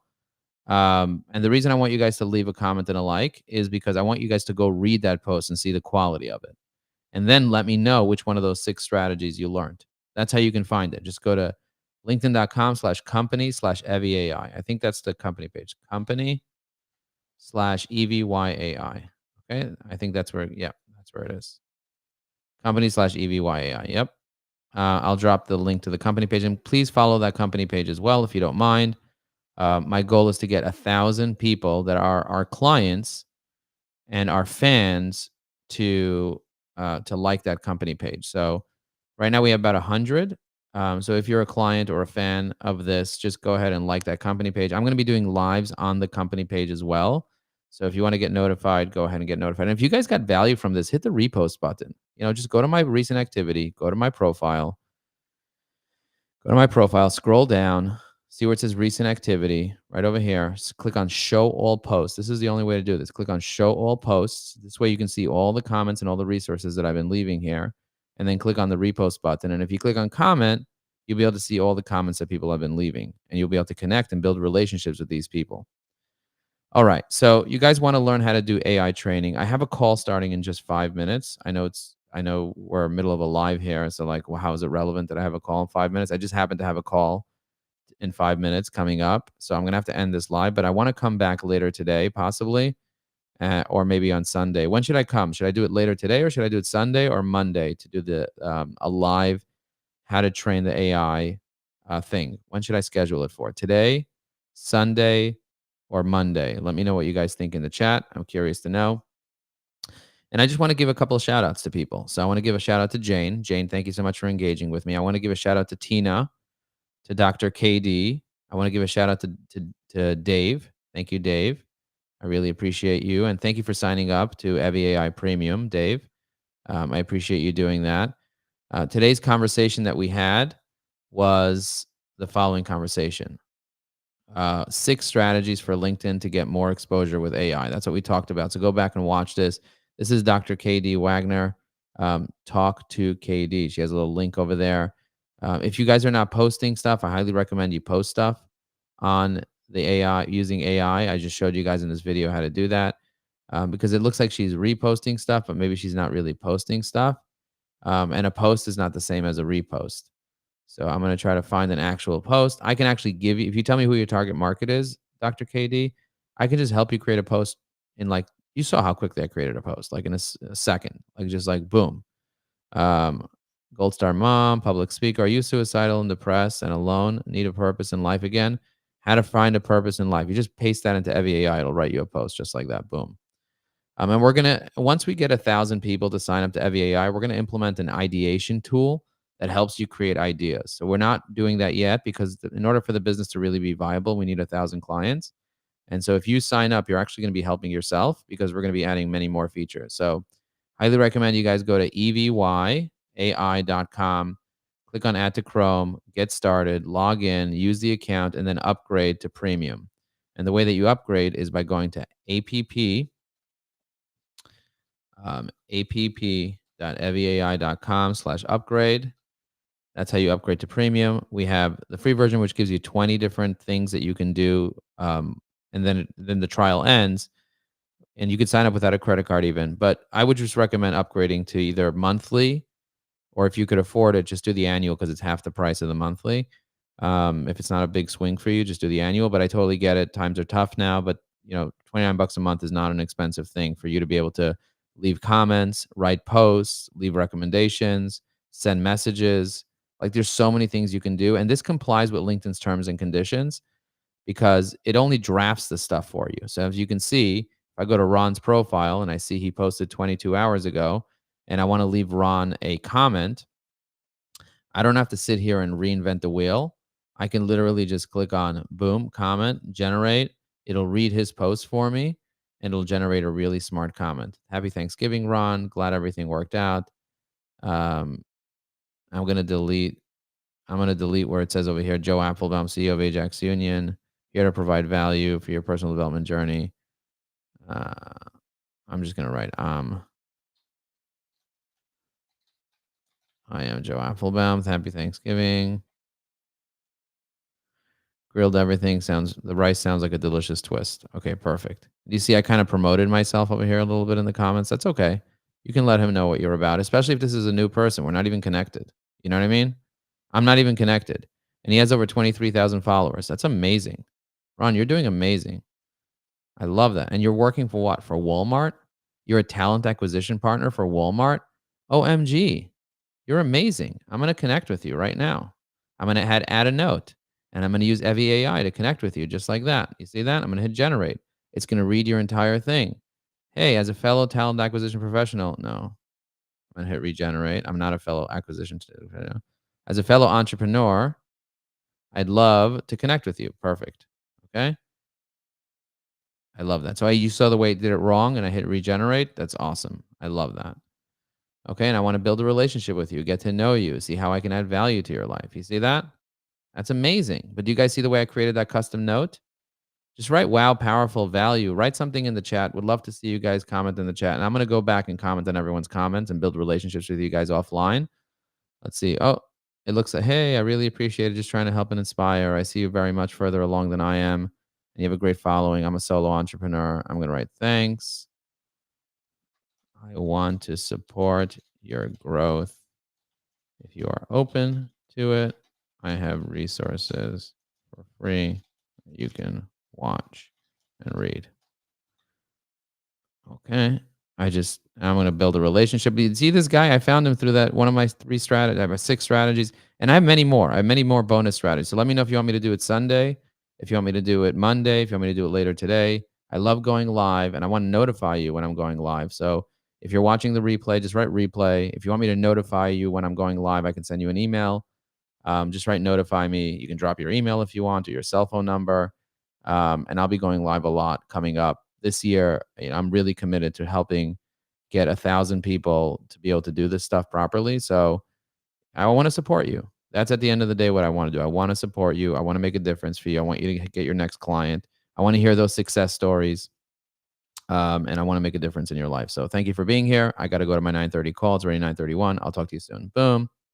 And the reason I want you guys to leave a comment and a like is because I want you guys to go read that post and see the quality of it. And then let me know which one of those 6 strategies you learned. That's how you can find it. Just go to linkedin.com/company/EviAI. I think that's the company page. Company/EviYAI. Okay. I think that's where, yeah, that's where it is. Company/EviYAI. Yep. I'll drop the link to the company page and please follow that company page as well if you don't mind. My goal is to get 1,000 people that are our clients and our fans to like that company page. So right now we have about 100. So if you're a client or a fan of this, just go ahead and like that company page. I'm going to be doing lives on the company page as well. So if you want to get notified, go ahead and get notified. And if you guys got value from this, hit the repost button. Just go to my recent activity, go to my profile, scroll down, see where it says recent activity right over here. Click on show all posts. This is the only way to do this. Click on show all posts. This way you can see all the comments and all the resources that I've been leaving here. And then click on the repost button. And if you click on comment, you'll be able to see all the comments that people have been leaving. And you'll be able to connect and build relationships with these people. All right. So you guys want to learn how to do AI training. I have a call starting in just 5 minutes. I know we're middle of a live here. So like, well, how is it relevant that I have a call in 5 minutes? I just happen to have a call in 5 minutes coming up. So I'm going to have to end this live, but I want to come back later today, possibly, or maybe on Sunday. When should I come? Should I do it later today or should I do it Sunday or Monday to do a live how to train the AI thing. When should I schedule it for? Today, Sunday, or Monday? Let me know what you guys think in the chat. I'm curious to know. And I just want to give a couple of shout outs to people. So I want to give a shout out to Jane. Jane, thank you so much for engaging with me. I want to give a shout out to Tina, to Dr. KD. I want to give a shout out to Dave. Thank you, Dave. I really appreciate you. And thank you for signing up to Evie AI Premium, Dave. I appreciate you doing that. Today's conversation that we had was the following conversation. 6 strategies for LinkedIn to get more exposure with AI. That's what we talked about. So go back and watch this. This is Dr. KD Wagner. Talk to KD. She has a little link over there. If you guys are not posting stuff, I highly recommend you post stuff on the AI using AI. I just showed you guys in this video how to do that because it looks like she's reposting stuff, but maybe she's not really posting stuff. And a post is not the same as a repost. So I'm going to try to find an actual post. I can actually give you, if you tell me who your target market is, Dr. KD, I can just help you create a post in like, you saw how quickly I created a post, like in a second, like just like boom. Um, Gold Star Mom, public speaker. Are you suicidal and depressed and alone? Need a purpose in life again? How to find a purpose in life. You just paste that into Evie AI, it'll write you a post just like that. Boom. And we're gonna once we get 1,000 people to sign up to Evie AI, we're gonna implement an ideation tool that helps you create ideas. So we're not doing that yet because in order for the business to really be viable, we need 1,000 clients. And so if you sign up, you're actually gonna be helping yourself because we're gonna be adding many more features. So highly recommend you guys go to evyai.com, click on Add to Chrome, get started, log in, use the account, and then upgrade to premium. And the way that you upgrade is by going to app.eviai.com/upgrade. That's how you upgrade to premium. We have the free version, which gives you 20 different things that you can do. And then the trial ends and you could sign up without a credit card even. But I would just recommend upgrading to either monthly or if you could afford it, just do the annual because it's half the price of the monthly. If it's not a big swing for you, just do the annual. But I totally get it. Times are tough now, but 29 bucks a month is not an expensive thing for you to be able to leave comments, write posts, leave recommendations, send messages. Like there's so many things you can do. And this complies with LinkedIn's terms and conditions because it only drafts the stuff for you. So as you can see, if I go to Ron's profile and I see he posted 22 hours ago and I want to leave Ron a comment, I don't have to sit here and reinvent the wheel. I can literally just click on boom, comment, generate. It'll read his post for me and it'll generate a really smart comment. Happy Thanksgiving, Ron. Glad everything worked out. Um, I'm gonna delete. I'm gonna delete where it says over here, Joe Applebaum, CEO of Ajax Union, here to provide value for your personal development journey. Uh, I'm just gonna write I am Joe Applebaum. Happy Thanksgiving. Grilled everything sounds the rice sounds like a delicious twist. Okay, perfect. Do you see I kind of promoted myself over here a little bit in the comments? That's okay. You can let him know what you're about, especially if this is a new person. We're not even connected. You know what I mean? I'm not even connected. And he has over 23,000 followers. That's amazing. Ron, you're doing amazing. I love that. And you're working for what? For Walmart? You're a talent acquisition partner for Walmart? OMG. You're amazing. I'm going to connect with you right now. I'm going to add a note and I'm going to use Evie AI to connect with you just like that. You see that? I'm going to hit generate. It's going to read your entire thing. Hey, as a fellow talent acquisition professional, no, I'm going to hit regenerate. I'm not a fellow acquisition. As a fellow entrepreneur, I'd love to connect with you. Perfect. Okay. I love that. So you saw the way it did it wrong and I hit regenerate. That's awesome. I love that. Okay. And I want to build a relationship with you, get to know you, see how I can add value to your life. You see that? That's amazing. But do you guys see the way I created that custom note? Just write wow, powerful value. Write something in the chat. Would love to see you guys comment in the chat. And I'm going to go back and comment on everyone's comments and build relationships with you guys offline. Let's see. Oh, it looks like, hey, I really appreciate it. Just trying to help and inspire. I see you very much further along than I am. And you have a great following. I'm a solo entrepreneur. I'm going to write thanks. I want to support your growth. If you are open to it, I have resources for free you can watch and read. Okay. I'm gonna build a relationship. You see this guy? I found him through that one of my 3 strategies. I have 6 strategies, and I have many more. I have many more bonus strategies. So let me know if you want me to do it Sunday, if you want me to do it Monday, if you want me to do it later today. I love going live, and I want to notify you when I'm going live. So if you're watching the replay, just write replay. If you want me to notify you when I'm going live, I can send you an email. Just write notify me. You can drop your email if you want or your cell phone number. And I'll be going live a lot coming up this year. I'm really committed to helping get 1,000 people to be able to do this stuff properly. So I want to support you. That's at the end of the day what I want to do. I want to support you. I want to make a difference for you. I want you to get your next client. I want to hear those success stories. And I want to make a difference in your life. So thank you for being here. I got to go to my 9:30 call. It's already 9:31. I'll talk to you soon. Boom.